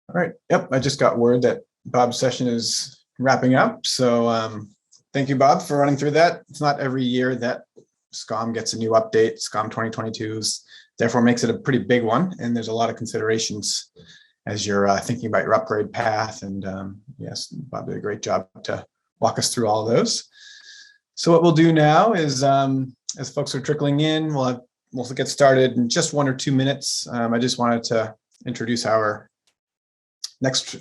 All right. Yep. I just got word that Bob's session is wrapping up. So thank you, Bob, for running through that. It's not every year that SCOM gets a new update. SCOM 2022 therefore makes it a pretty big one. And there's a lot of considerations as you're thinking about your upgrade path. And yes, Bob did a great job to walk us through all of those. So what we'll do now is, as folks are trickling in, we'll get started in just 1 or 2 minutes. I just wanted to introduce our next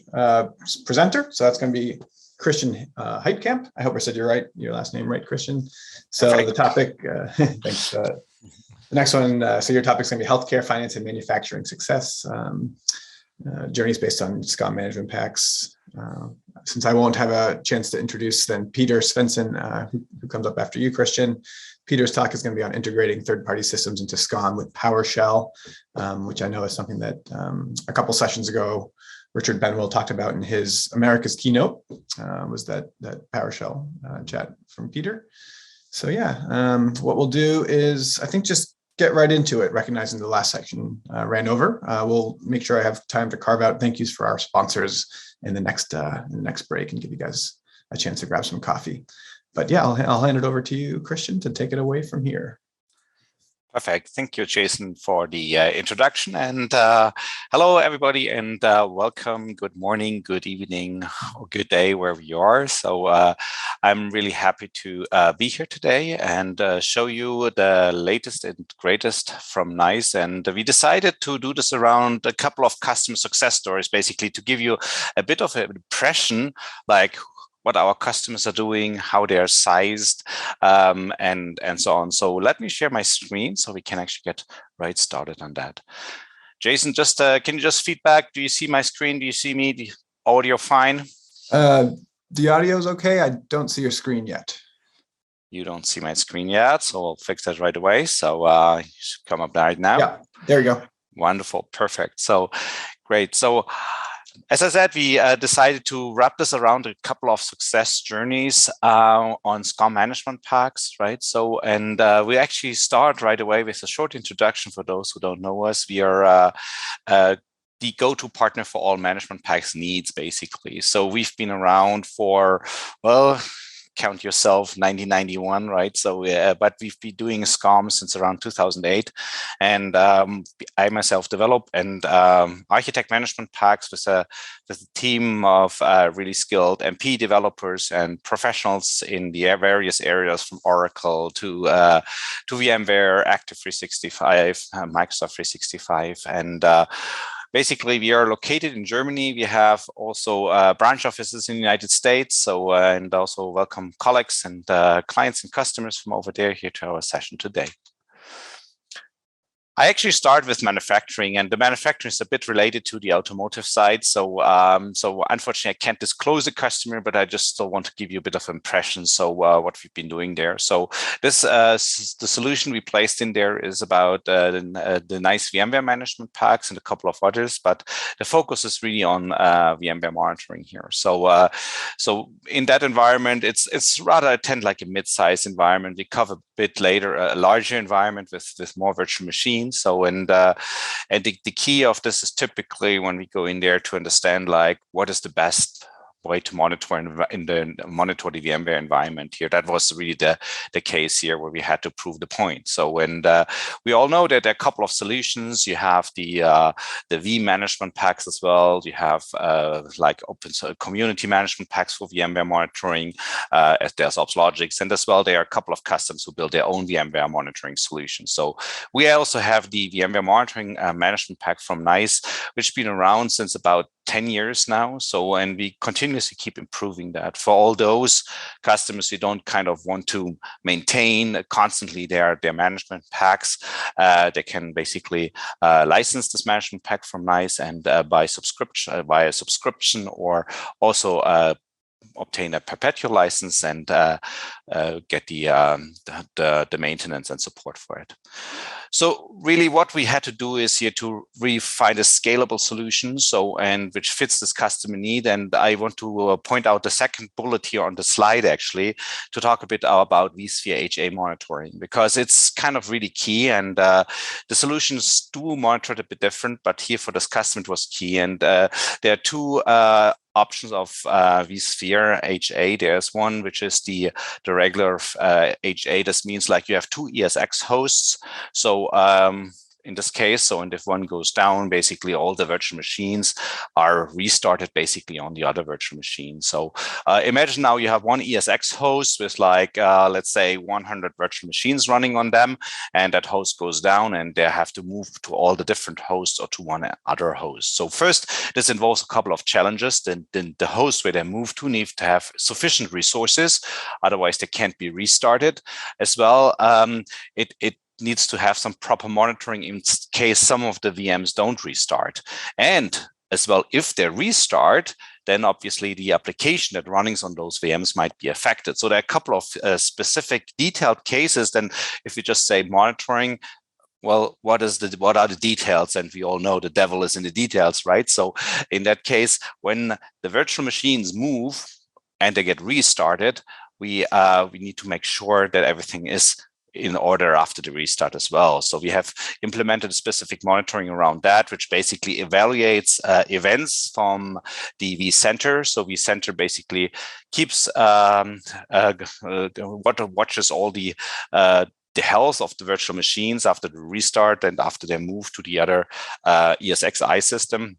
presenter. So that's going to be Christian Heitkamp. I hope I said your last name right, Christian. So Perfect. The topic, thanks. The next one, so your topic's going to be healthcare, finance, and manufacturing success. Journeys based on SCOM management packs. Since I won't have a chance to introduce then Peter Svensson, who comes up after you, Christian. Peter's talk is going to be on integrating third-party systems into SCOM with PowerShell, which I know is something that a couple sessions ago, Richard Benwell talked about in his America's keynote, was that PowerShell chat from Peter. So yeah, what we'll do is, I think, just get right into it, recognizing the last section ran over. We'll make sure I have time to carve out thank yous for our sponsors in the next break and give you guys a chance to grab some coffee. But yeah, I'll hand it over to you, Christian, to take it away from here. Perfect. Thank you, Jason, for the introduction. And hello, everybody, and welcome. Good morning, good evening, or good day, wherever you are. So I'm really happy to be here today and show you the latest and greatest from NICE. And we decided to do this around a couple of customer success stories, basically to give you a bit of an impression, like what our customers are doing, how they're sized, and so on. So let me share my screen so we can actually get right started on that. Jason, just can you just feedback? Do you see my screen? Do you see me? The audio fine? The audio is okay. I don't see your screen yet. You don't see my screen yet, so I'll fix that right away. So you should come up right now. Yeah, there you go. Wonderful, perfect. So great. So as I said, we decided to wrap this around a couple of success journeys on SCOM management packs, right? So, and we actually start right away with a short introduction for those who don't know us. We are the go-to partner for all management packs needs, basically. So we've been around for, well, count yourself, 1991, right? So, but we've been doing SCOM since around 2008, and I myself develop and architect management packs with a team of really skilled MP developers and professionals in the various areas, from Oracle to VMware, Active 365, Microsoft 365, and basically, we are located in Germany. We have also branch offices in the United States. So, and also welcome colleagues and clients and customers from over there here to our session today. I actually start with manufacturing, and the manufacturing is a bit related to the automotive side. So, so unfortunately, I can't disclose the customer, but I just still want to give you a bit of impression. So, what we've been doing there. So, this the solution we placed in there is about the NICE VMware management packs and a couple of others, but the focus is really on VMware monitoring here. So, so in that environment, it's rather I tend like a mid-sized environment. We cover a bit later a larger environment with more virtual machines. So, and the key of this is typically when we go in there to understand like what is the best way to monitor monitor the VMware environment here. That was really the case here where we had to prove the point. So, and we all know that there are a couple of solutions. You have the V management packs as well. You have like open community management packs for VMware monitoring, as there's OpsLogix, and as well there are a couple of customers who build their own VMware monitoring solutions. So we also have the VMware monitoring management pack from NICE, which has been around since about 10 years now. So, and we continuously keep improving that for all those customers who don't kind of want to maintain constantly their management packs. They can basically license this management pack from NICE and buy a subscription or also obtain a perpetual license and get the maintenance and support for it. So really what we had to do is here to really find a scalable solution, and which fits this customer need. And I want to point out the second bullet here on the slide, actually, to talk a bit about Vsphere HA monitoring, because it's kind of really key. And the solutions do monitor it a bit different, but here for this customer it was key. And there are two options of Vsphere HA. There's one which is the regular HA. This means like you have two ESX hosts. So in this case, so and if one goes down, basically all the virtual machines are restarted basically on the other virtual machine. So imagine now you have one ESX host with like, let's say 100 virtual machines running on them, and that host goes down and they have to move to all the different hosts or to one other host. So first, this involves a couple of challenges. Then the host where they move to need to have sufficient resources, otherwise they can't be restarted. As well, it needs to have some proper monitoring in case some of the VMs don't restart. And as well, if they restart, then obviously the application that runs on those VMs might be affected. So there are a couple of specific detailed cases. Then if we just say monitoring, well, what are the details? And we all know the devil is in the details, right? So in that case, when the virtual machines move and they get restarted, we need to make sure that everything is in order after the restart as well. So we have implemented specific monitoring around that, which basically evaluates events from the vCenter. So vCenter basically keeps watches all the health of the virtual machines after the restart and after they move to the other ESXi system.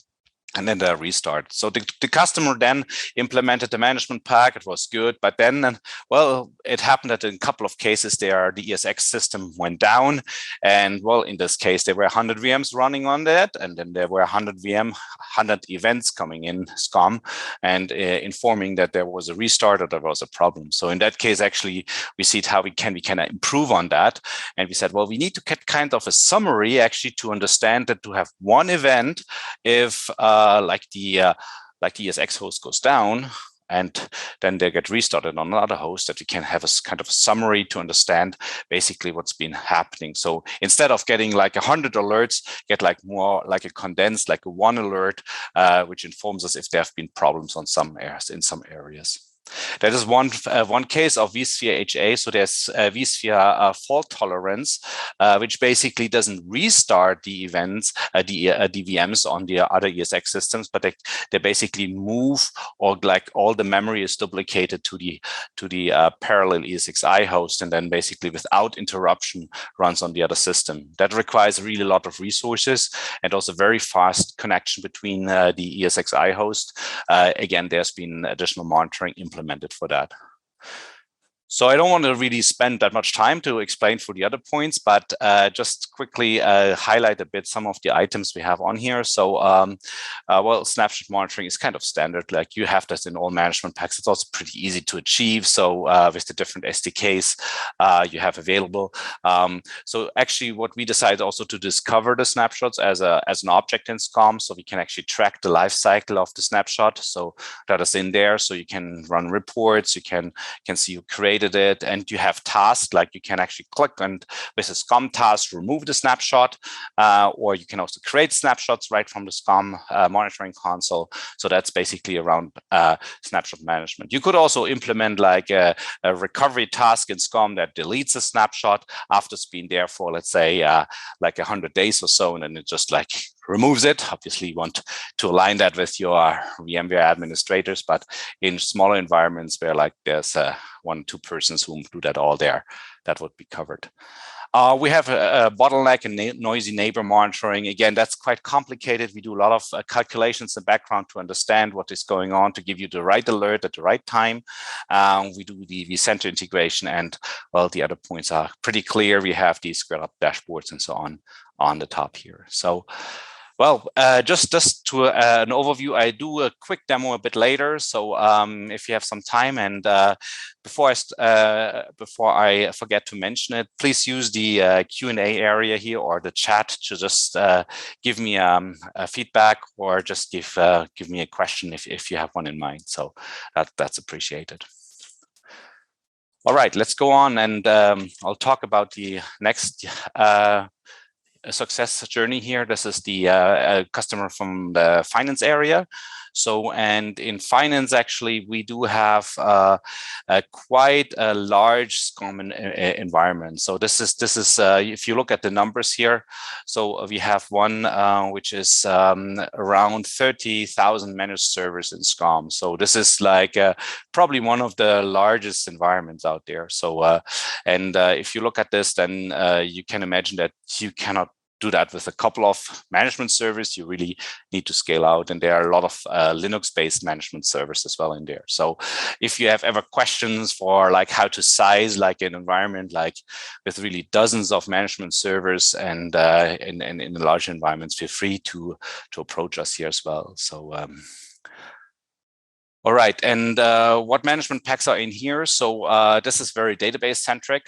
And then they restart. So the customer then implemented the management pack. It was good, but then, well, it happened that in a couple of cases there, the ESX system went down. And well, in this case, there were 100 VMs running on that. And then there were 100 events coming in SCOM and informing that there was a restart or there was a problem. So in that case, actually, we see how we can improve on that. And we said, well, we need to get kind of a summary actually to understand that to have one event if like the ESX host goes down and then they get restarted on another host, that we can have a kind of a summary to understand basically what's been happening. So instead of getting like 100 alerts, get like more like a condensed, like a one alert, which informs us if there have been problems on some areas, in some areas. That is one case of Vsphere HA. So there's Vsphere fault tolerance, which basically doesn't restart the events, the VMs on the other ESX systems, but they basically move, or like all the memory is duplicated to the parallel ESXi host, and then basically without interruption runs on the other system. That requires really a lot of resources and also very fast connection between the ESXi host. Again, there's been additional monitoring implemented for that. So I don't want to really spend that much time to explain for the other points, but just quickly highlight a bit some of the items we have on here. So, well, snapshot monitoring is kind of standard. Like you have this in all management packs. It's also pretty easy to achieve. So with the different SDKs you have available. So actually what we decided also to discover the snapshots as an object in SCOM. So we can actually track the life cycle of the snapshot. So that is in there. So you can run reports, you can see who created it, and you have tasks like you can actually click and with a SCOM task remove the snapshot, or you can also create snapshots right from the SCOM monitoring console. So that's basically around snapshot management. You could also implement like a recovery task in SCOM that deletes a snapshot after it's been there for, let's say, like 100 days or so, and then it just like removes it. Obviously, you want to align that with your VMware administrators, but in smaller environments where like there's 1 or 2 persons who do that all there, that would be covered. We have a bottleneck and noisy neighbor monitoring. Again, that's quite complicated. We do a lot of calculations in the background to understand what is going on, to give you the right alert at the right time. We do the vCenter integration, and well, the other points are pretty clear. We have these scale up dashboards and so on the top here. So Well, just to an overview, I do a quick demo a bit later. So if you have some time, and before I forget to mention it, please use the Q&A area here or the chat to just give me a feedback, or just give me a question if you have one in mind. So that's appreciated. All right, let's go on, and I'll talk about the next success journey here. This is the customer from the finance area. So, and in finance, actually, we do have quite a large SCOM environment. So this is if you look at the numbers here, so we have one which is around 30,000 managed servers in SCOM. So this is like probably one of the largest environments out there. So and if you look at this, then you can imagine that you cannot do that with a couple of management servers. You really need to scale out, and there are a lot of Linux-based management servers as well in there. So if you have ever questions for like how to size like an environment like with really dozens of management servers and in large environments, feel free to approach us here as well. So all right, and what management packs are in here? So this is very database centric.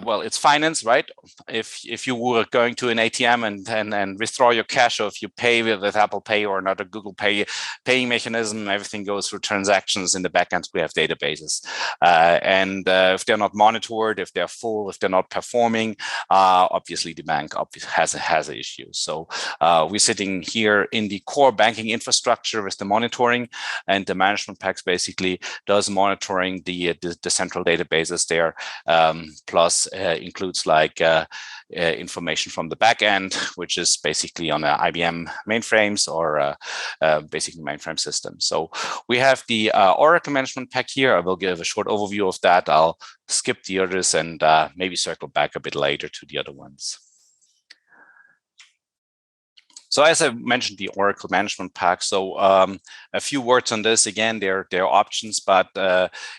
Well, it's finance, right? If you were going to an ATM and withdraw your cash, or if you pay with Apple Pay or another Google Pay paying mechanism, everything goes through transactions in the backend. We have databases, and if they're not monitored, if they're full, if they're not performing, obviously the bank has an issue. So we're sitting here in the core banking infrastructure with the monitoring, and the management packs basically does monitoring the central databases there, plus includes like information from the back end, which is basically on IBM mainframes or basically mainframe systems. So we have the Oracle management pack here. I will give a short overview of that. I'll skip the others and maybe circle back a bit later to the other ones. So as I mentioned, the Oracle management pack. So a few words on this. Again, there are options, but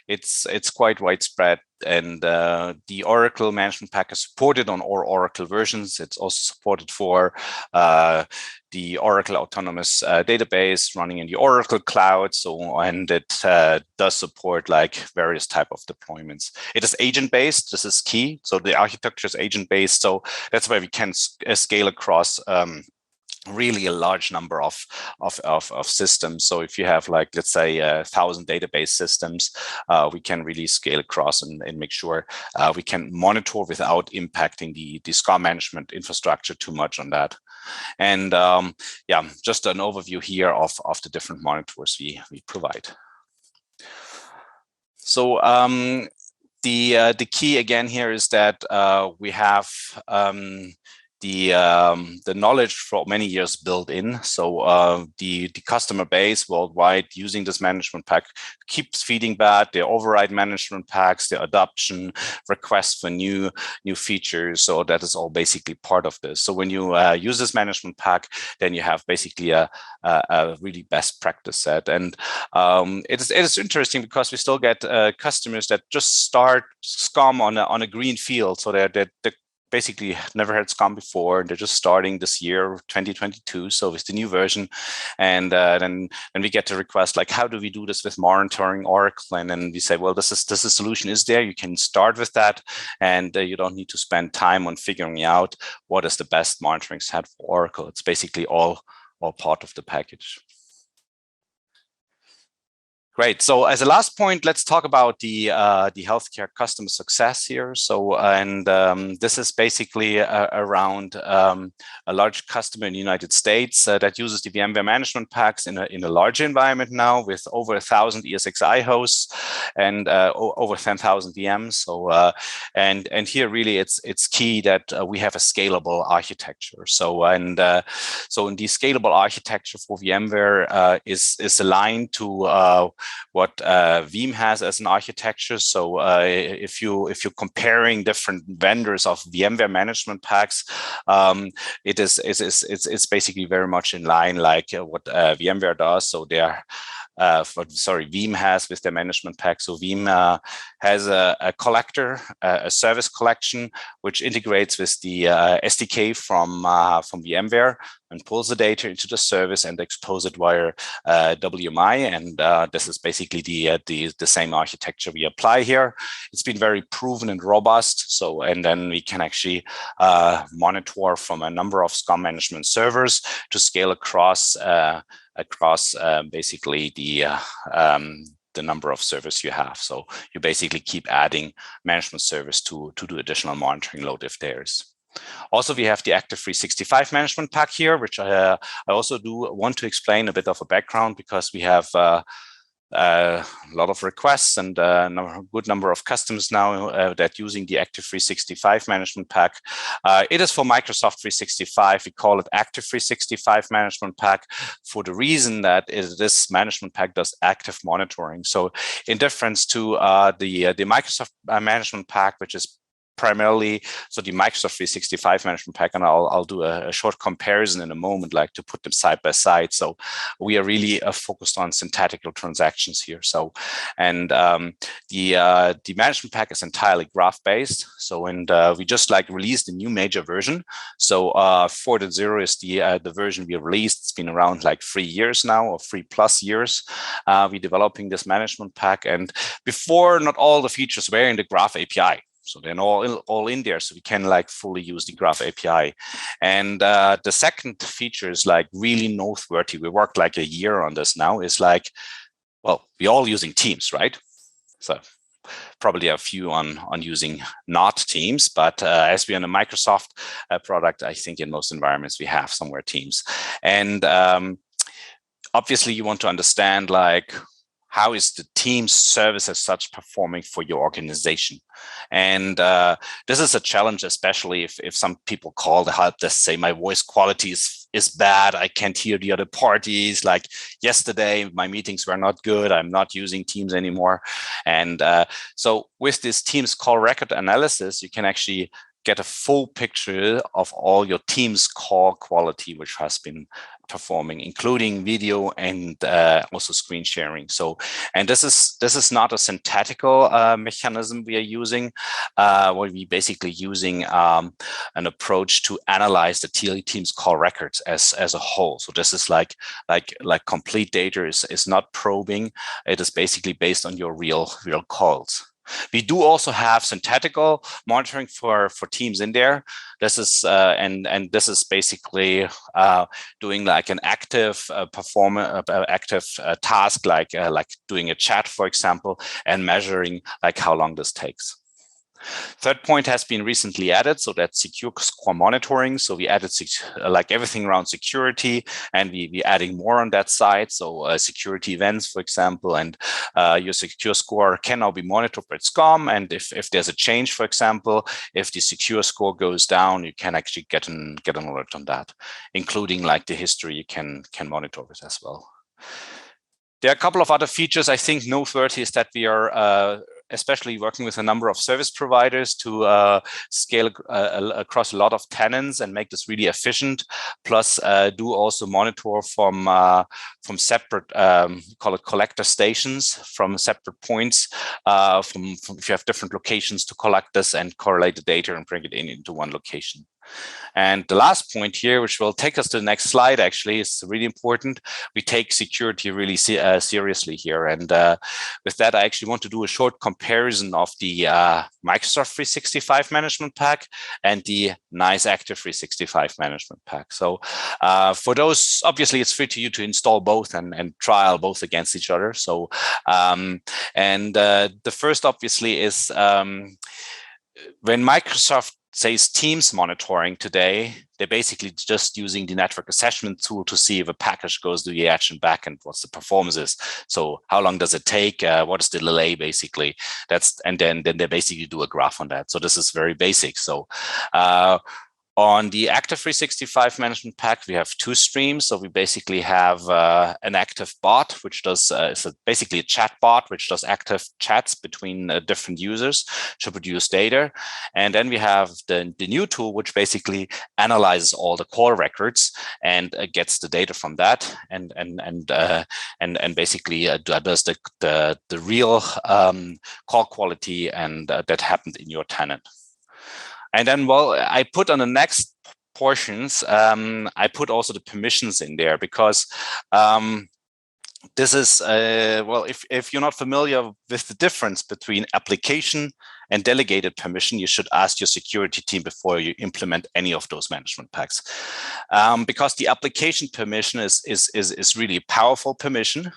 it's quite widespread. And the Oracle management pack is supported on all Oracle versions. It's also supported for the Oracle Autonomous Database running in the Oracle Cloud. So, and it does support like various type of deployments. It is agent-based. This is key. So the architecture is agent-based. So that's why we can scale across really a large number of systems. So if you have like, let's say 1,000 database systems, we can really scale across and make sure we can monitor without impacting the SCOM management infrastructure too much on that. And yeah, just an overview here of the different monitors we provide. So the key again here is that we have the knowledge for many years built in. So the customer base worldwide using this management pack keeps feeding back their override management packs, their adoption requests for new features. So that is all basically part of this. So when you use this management pack, then you have basically a really best practice set. And it is interesting because we still get customers that just start SCOM on a green field. So they're basically never had SCOM before. They're just starting this year, 2022. So with the new version, and then we get the request like, how do we do this with monitoring Oracle? And then we say, well, this solution is there. You can start with that, and you don't need to spend time on figuring out what is the best monitoring set for Oracle. It's basically all part of the package. Great. So as a last point, let's talk about the healthcare customer success here. So, and this is basically around a large customer in the United States that uses the VMware management packs in a larger environment now with over 1,000 ESXi hosts and over 10,000 VMs. So, and here really it's key that we have a scalable architecture. So, and so in the scalable architecture for VMware is aligned to what Veeam has as an architecture. So if you're comparing different vendors of VMware management packs, it's basically very much in line like what VMware does. So they're Veeam has with their management pack. So Veeam has a collector, a service collection, which integrates with the SDK from VMware and pulls the data into the service and expose it via WMI. And this is basically the same architecture we apply here. It's been very proven and robust. So, and then we can actually monitor from a number of SCOM management servers to scale across basically the number of servers you have. So you basically keep adding management servers to do additional monitoring load if there's. Also, we have the Active 365 management pack here, which I also do want to explain a bit of a background, because we have a lot of requests and a good number of customers now that using the Active 365 management pack. It is for Microsoft 365. We call it Active 365 management pack for the reason that this management pack does active monitoring. So in difference to the Microsoft management pack, which is primarily, so the Microsoft 365 management pack, and I'll do a short comparison in a moment, like to put them side by side. So we are really focused on syntactical transactions here. So, and the management pack is entirely graph based. So, and we just like released a new major version. So 4.0 is the version we released. It's been around like 3 years now, or 3+ years. We're developing this management pack, and before, not all the features were in the graph API. So they're all in there, so we can like fully use the Graph API. And the second feature is like really noteworthy. We worked like a year on this now. Is like, well, we're all using Teams, right? So probably a few on using not Teams, but as we're in a Microsoft product, I think in most environments we have somewhere Teams. And obviously you want to understand like, how is the Teams service as such performing for your organization? And this is a challenge, especially if some people call the help desk, say my voice quality is bad, I can't hear the other parties. Like yesterday, my meetings were not good, I'm not using Teams anymore. And so with this Teams call record analysis, you can actually get a full picture of all your Teams call quality, which has been performing, including video and also screen sharing. So, and this is not a syntactical mechanism we are using. Where we basically using an approach to analyze the Teams call records as a whole. So this is like complete data is not probing. It is basically based on your real calls. We do also have syntactical monitoring for Teams in there. This is and this is basically doing like an active task, like doing a chat, for example, and measuring like how long this takes. Third point has been recently added, so that's secure score monitoring. So we added like everything around security, and we adding more on that side. So security events, for example, and your secure score can now be monitored by SCOM. And if there's a change, for example, if the secure score goes down, you can actually get an alert on that, including like the history you can monitor it as well. There are a couple of other features I think noteworthy is that we are especially working with a number of service providers to scale across a lot of tenants and make this really efficient. Plus, do also monitor from separate, call it collector stations, from separate points, from if you have different locations to collect this and correlate the data and bring it into one location. And the last point here, which will take us to the next slide, actually, is really important. We take security really seriously here. And with that, I actually want to do a short comparison of the Microsoft 365 management pack and the nice Active 365 management pack. So for those, obviously, it's free to you to install both and trial both against each other. So the first, obviously, is when Microsoft says Teams monitoring today, they're basically just using the network assessment tool to see if a package goes to the edge and back and what's the performance is. So how long does it take? What is the delay, basically? And then they basically do a graph on that. So this is very basic. So On the Active 365 management pack, we have two streams. So we basically have an active bot, which does basically a chat bot, which does active chats between different users to produce data. And then we have the new tool, which basically analyzes all the call records and gets the data from that, and basically does the real call quality and that happened in your tenant. And then, well, I put on the next portions, I put also the permissions in there because this is, well, if you're not familiar with the difference between application and delegated permission, you should ask your security team before you implement any of those management packs. Because the application permission is really powerful permission.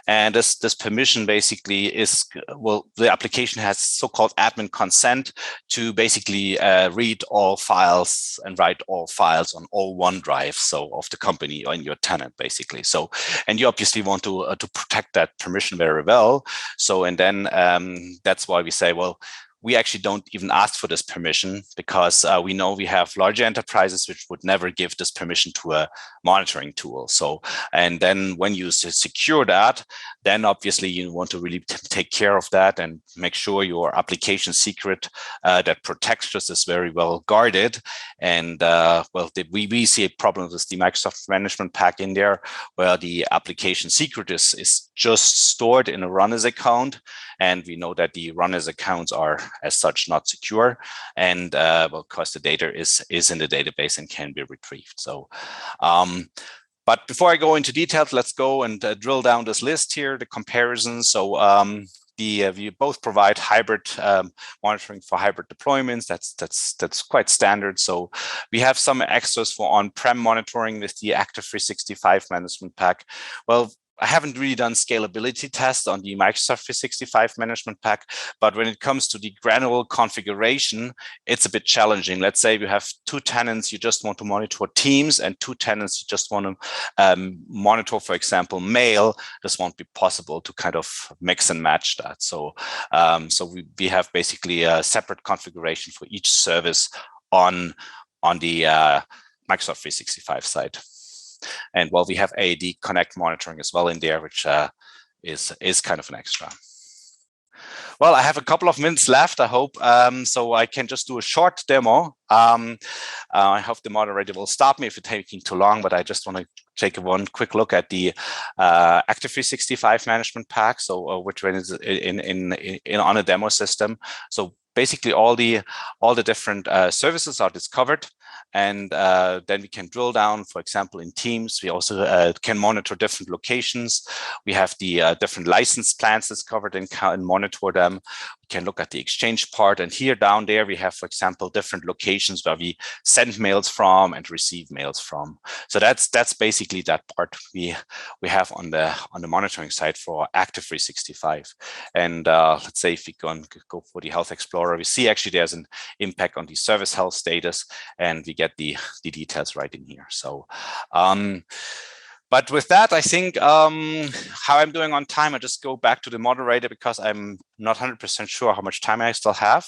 And this permission basically is, well, the application has so-called admin consent to basically read all files and write all files on all OneDrive, so of the company or in your tenant, basically. So, and you obviously want to protect that permission very well. So, and then that's why we say, well, we actually don't even ask for this permission because we know we have larger enterprises which would never give this permission to a monitoring tool. So, and then when you secure that, then obviously you want to really take care of that and make sure your application secret that protects us is very well guarded. And well, we see a problem with the Microsoft Management Pack in there, where the application secret is just stored in a runners account. And we know that the runners accounts are as such not secure. And well, because the data is in the database and can be retrieved. So, but before I go into details, let's go and drill down this list here, the comparison. So we both provide hybrid monitoring for hybrid deployments. That's quite standard. So we have some extras for on-prem monitoring with the Active 365 Management Pack. Well, I haven't really done scalability tests on the Microsoft 365 Management Pack, but when it comes to the granular configuration, it's a bit challenging. Let's say you have two tenants, you just want to monitor Teams, and two tenants, you just want to monitor, for example, mail. This won't be possible to kind of mix and match that. So, so we have basically a separate configuration for each service on the Microsoft 365 side. And well, we have AAD Connect monitoring as well in there, which is kind of an extra. Well, I have a couple of minutes left, I hope, so I can just do a short demo. I hope the moderator will stop me if it's taking too long, but I just want to take one quick look at the Active 365 Management Pack, so which one is on a demo system. So basically all the different services are discovered. And then we can drill down, for example, in Teams. We also can monitor different locations. We have the different license plans discovered and can monitor them. We can look at the Exchange part. And here down there, we have, for example, different locations where we send mails from and receive mails from. So that's basically that part we have on the monitoring side for Active 365. And let's say if we go for the Health Explorer, we see actually there's an impact on the service health status, and we get the details right in here. So, but with that, I think how I'm doing on time, I just go back to the moderator because I'm not 100% sure how much time I still have.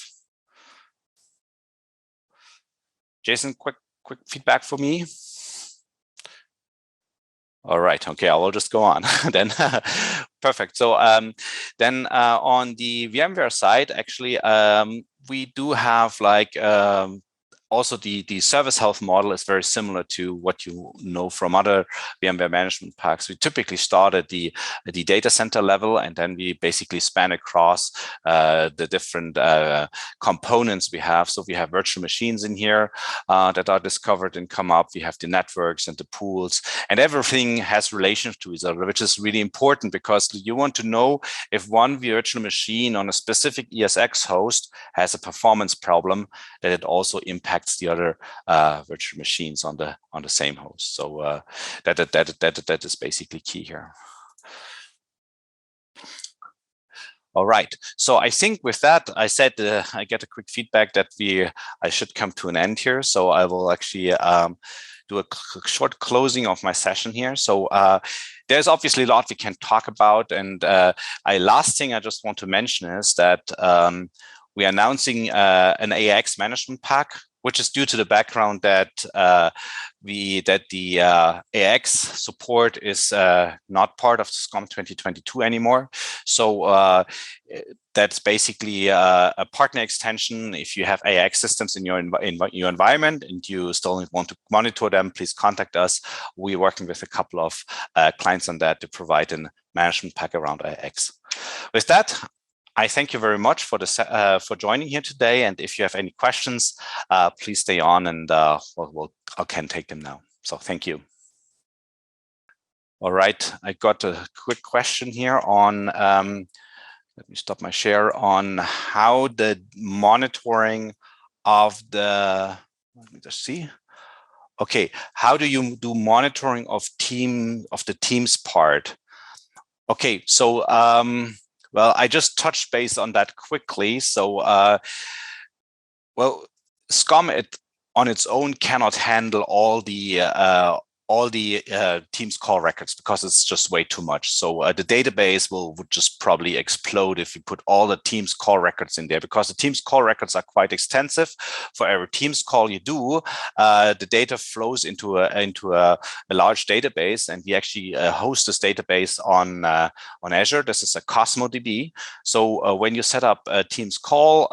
Jason, quick feedback for me. All right. Okay, I will just go on then. Perfect. So then on the VMware side, actually, we do have like also the service health model is very similar to what you know from other VMware management packs. We typically start at the data center level, and then we basically span across the different components we have. So we have virtual machines in here that are discovered and come up. We have the networks and the pools, and everything has relations to each other, which is really important because you want to know if one virtual machine on a specific ESX host has a performance problem, that it also impacts the other virtual machines on the same host. So that is basically key here. All right. So I think with that, I said I get a quick feedback that I should come to an end here. So I will actually do a short closing of my session here. So there's obviously a lot we can talk about, and last thing I just want to mention is that we are announcing an AIX management pack which is due to the background that the AX support is not part of SCOM 2022 anymore. So that's basically a partner extension. If you have AX systems in your environment and you still want to monitor them, please contact us. We're working with a couple of clients on that to provide a management pack around AX. With that, I thank you very much for joining here today. And if you have any questions, please stay on, and I can take them now. So thank you. All right, I got a quick question here on. Let me stop my share on how the monitoring of the. Let me just see. Okay, how do you do monitoring of the teams part? Okay, so. Well, I just touched base on that quickly. So, well, SCOM on its own cannot handle all the Teams call records because it's just way too much. So the database would just probably explode if you put all the Teams call records in there, because the Teams call records are quite extensive. For every Teams call you do, the data flows into a large database, and we actually host this database on Azure. This is a Cosmo DB. So when you set up a Teams call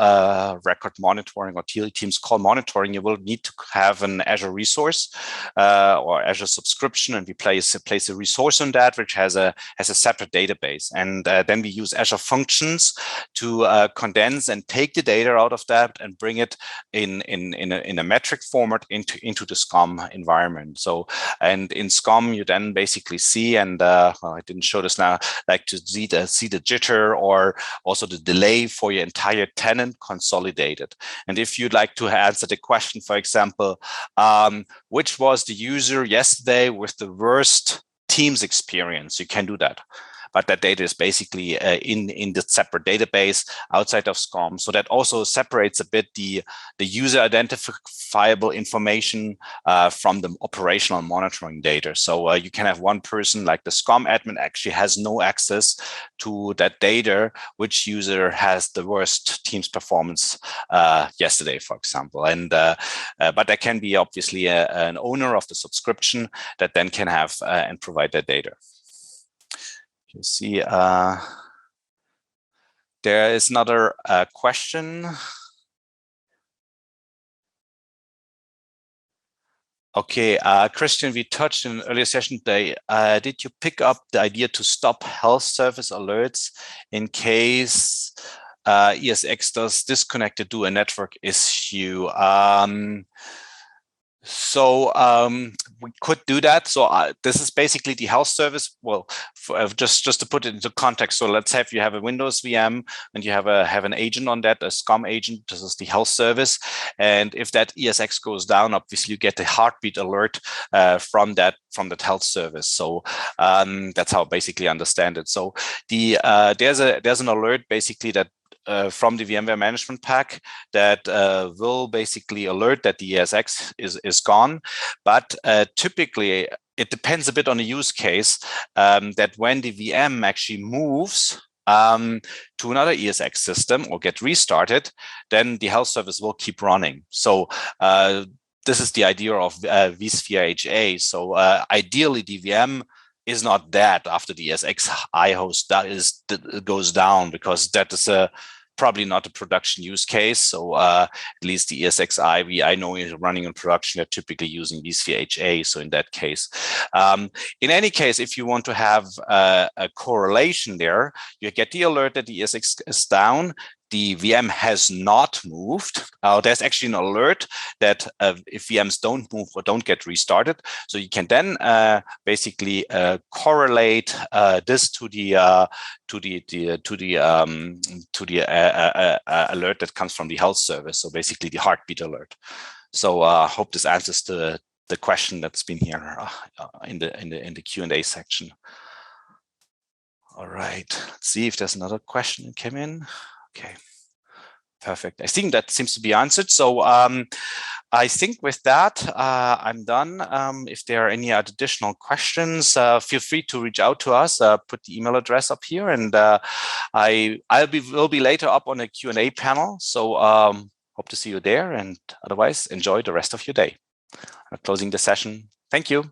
record monitoring or Teams call monitoring, you will need to have an Azure resource or Azure subscription, and we place a resource on that which has a separate database, and then we use Azure Functions to condense and take the data out of that and bring it in a metric format into the SCOM environment. So, and in SCOM you then basically see, and well, I didn't show this now, like to see the jitter or also the delay for your entire tenant consolidated. And if you'd like to answer the question, for example, which was the user yesterday with the worst Teams experience, you can do that. But that data is basically in the separate database outside of SCOM. So that also separates a bit the user identifiable information from the operational monitoring data. So you can have one person, like the SCOM admin actually has no access to that data, which user has the worst Teams performance yesterday, for example. And but there can be obviously an owner of the subscription that then can have and provide that data. You see, there is another question. Okay, Christian, we touched in an earlier session today. Did you pick up the idea to stop health service alerts in case ESX does disconnect due to a network issue? So we could do that. So this is basically the health service. Well, just to put it into context. So let's say if you have a Windows VM and you have an agent on that, a SCOM agent. This is the health service. And if that ESX goes down, obviously you get a heartbeat alert from that health service. So that's how I basically understand it. So there's an alert basically that from the VMware management pack that will basically alert that the ESX is gone. But typically, it depends a bit on the use case that when the VM actually moves to another ESX system or get restarted, then the health service will keep running. So this is the idea of Vsphere HA. So ideally, the VM is not dead after the ESX host goes down, because that is probably not a production use case. So at least the ESX I know is running in production. They're typically using Vsphere HA. So in that case, in any case, if you want to have a correlation there, you get the alert that the ESX is down. The VM has not moved. There's actually an alert that if VMs don't move or don't get restarted, so you can then basically correlate this to the alert that comes from the health service. So basically the heartbeat alert. So I hope this answers the question that's been here in the Q&A section. All right. Let's see if there's another question that came in. Okay, perfect. I think that seems to be answered. So I think with that, I'm done. If there are any additional questions, feel free to reach out to us. Put the email address up here, and will be later up on a Q&A panel. So Hope to see you there, and otherwise enjoy the rest of your day. I'm closing the session. Thank you.